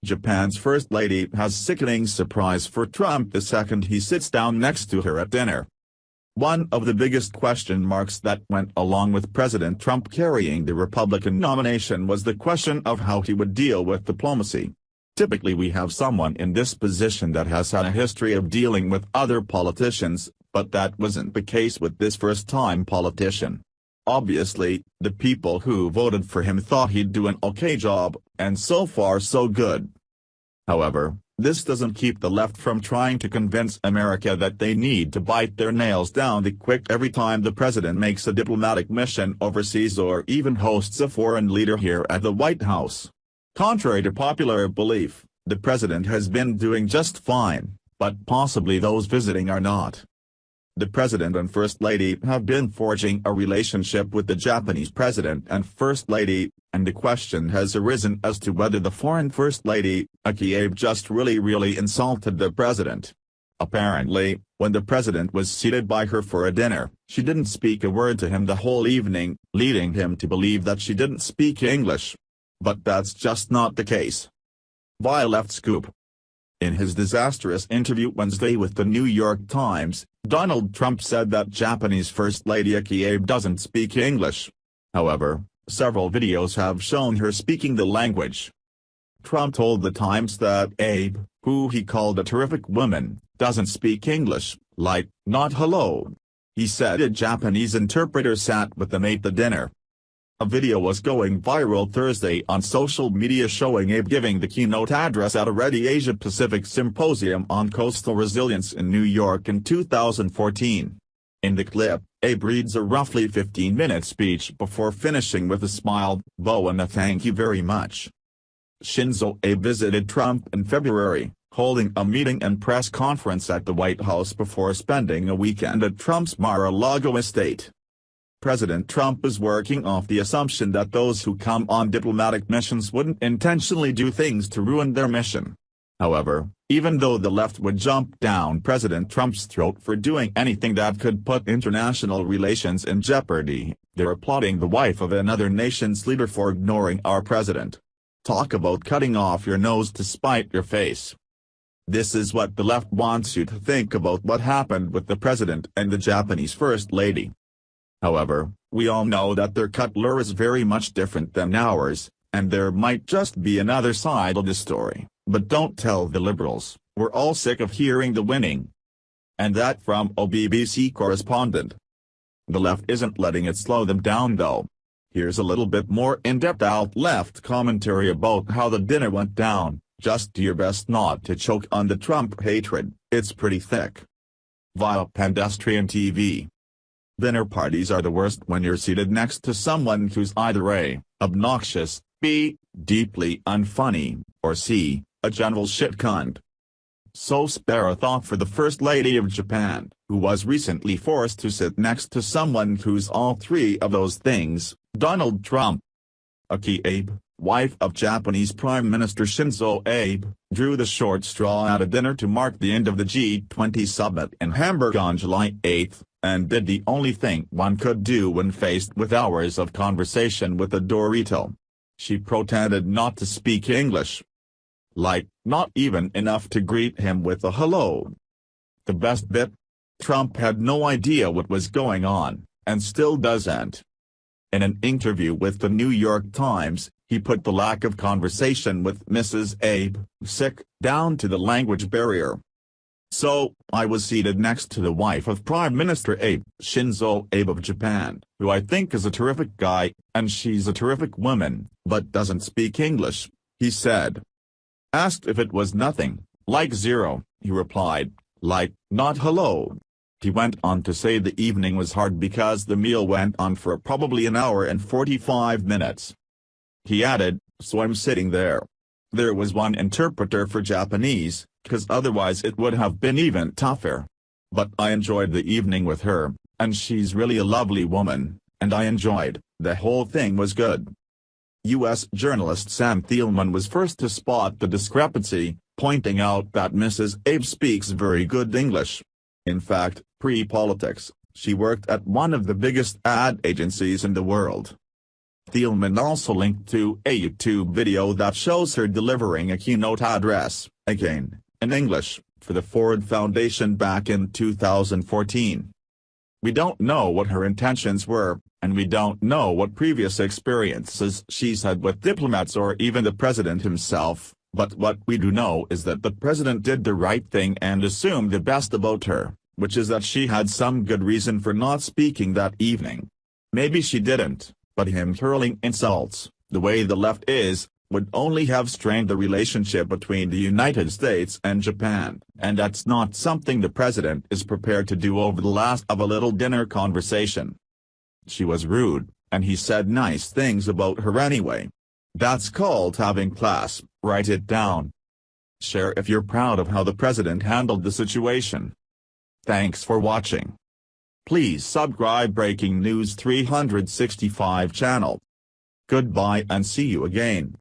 Japan's First Lady has sickening surprise for Trump the second he sits down next to her at dinner. One of the biggest question marks that went along with President Trump carrying the Republican nomination was the question of how he would deal with diplomacy. Typically we have someone in this position that has had a history of dealing with other politicians, but that wasn't the case with this first-time politician. Obviously, the people who voted for him thought he'd do an okay job, and so far so good. However, this doesn't keep the left from trying to convince America that they need to bite their nails down the quick every time the president makes a diplomatic mission overseas or even hosts a foreign leader here at the White House. Contrary to popular belief, the president has been doing just fine, but possibly those visiting are not. The president and first lady have been forging a relationship with the Japanese president and first lady, and the question has arisen as to whether the foreign first lady, Abe, just really insulted the president. Apparently, when the president was seated by her for a dinner, she didn't speak a word to him the whole evening, leading him to believe that she didn't speak English. But that's just not the case. Via Left Scoop. In his disastrous interview Wednesday with the New York Times, Donald Trump said that Japanese First Lady Abe doesn't speak English. However, several videos have shown her speaking the language. Trump told the Times that Abe, who he called a terrific woman, doesn't speak English, like, not hello. He said a Japanese interpreter sat with them at the dinner. A video was going viral Thursday on social media showing Abe giving the keynote address at a Ready Asia-Pacific Symposium on Coastal Resilience in New York in 2014. In the clip, Abe reads a roughly 15-minute speech before finishing with a smile, bow and a thank you very much. Shinzo Abe visited Trump in February, holding a meeting and press conference at the White House before spending a weekend at Trump's Mar-a-Lago estate. President Trump is working off the assumption that those who come on diplomatic missions wouldn't intentionally do things to ruin their mission. However, even though the left would jump down President Trump's throat for doing anything that could put international relations in jeopardy, they're applauding the wife of another nation's leader for ignoring our president. Talk about cutting off your nose to spite your face. This is what the left wants you to think about what happened with the president and the Japanese First Lady. However, we all know that their cutler is very much different than ours, and there might just be another side of the story, but don't tell the liberals, we're all sick of hearing the winning. And that from a BBC correspondent. The left isn't letting it slow them down though. Here's a little bit more in-depth out-left commentary about how the dinner went down. Just do your best not to choke on the Trump hatred, it's pretty thick. Via Pedestrian TV. Dinner parties are the worst when you're seated next to someone who's either A, obnoxious, B, deeply unfunny, or C, a general shit cunt. So spare a thought for the First Lady of Japan, who was recently forced to sit next to someone who's all three of those things, Donald Trump. Abe, wife of Japanese Prime Minister Shinzo Abe, drew the short straw at a dinner to mark the end of the G20 summit in Hamburg on July 8, and did the only thing one could do when faced with hours of conversation with a Dorito. She pretended not to speak English. Like, not even enough to greet him with a hello. The best bit? Trump had no idea what was going on, and still doesn't. In an interview with the New York Times, he put the lack of conversation with Mrs. Abe, sick, down to the language barrier. So, I was seated next to the wife of Prime Minister Abe, Shinzo Abe of Japan, who I think is a terrific guy, and she's a terrific woman, but doesn't speak English, he said. Asked if it was nothing, like zero, he replied, like, not hello. He went on to say the evening was hard because the meal went on for probably an hour and 45 minutes. He added, so I'm sitting there. There was one interpreter for Japanese, because otherwise it would have been even tougher. But I enjoyed the evening with her, and she's really a lovely woman, and I enjoyed, the whole thing was good. U.S. journalist Sam Thielman was first to spot the discrepancy, pointing out that Mrs. Abe speaks very good English. In fact, pre-politics, she worked at one of the biggest ad agencies in the world. Thielman also linked to a YouTube video that shows her delivering a keynote address, again, in English, for the Ford Foundation back in 2014. We don't know what her intentions were, and we don't know what previous experiences she's had with diplomats or even the president himself, but what we do know is that the president did the right thing and assumed the best about her, which is that she had some good reason for not speaking that evening. Maybe she didn't, but him hurling insults, the way the left is, would only have strained the relationship between the United States and Japan, and that's not something the president is prepared to do over the last of a little dinner conversation. She was rude, and he said nice things about her anyway. That's called having class. Write it down. Share if you're proud of how the president handled the situation. Thanks for watching. Please subscribe Breaking News 365 channel. Goodbye and see you again.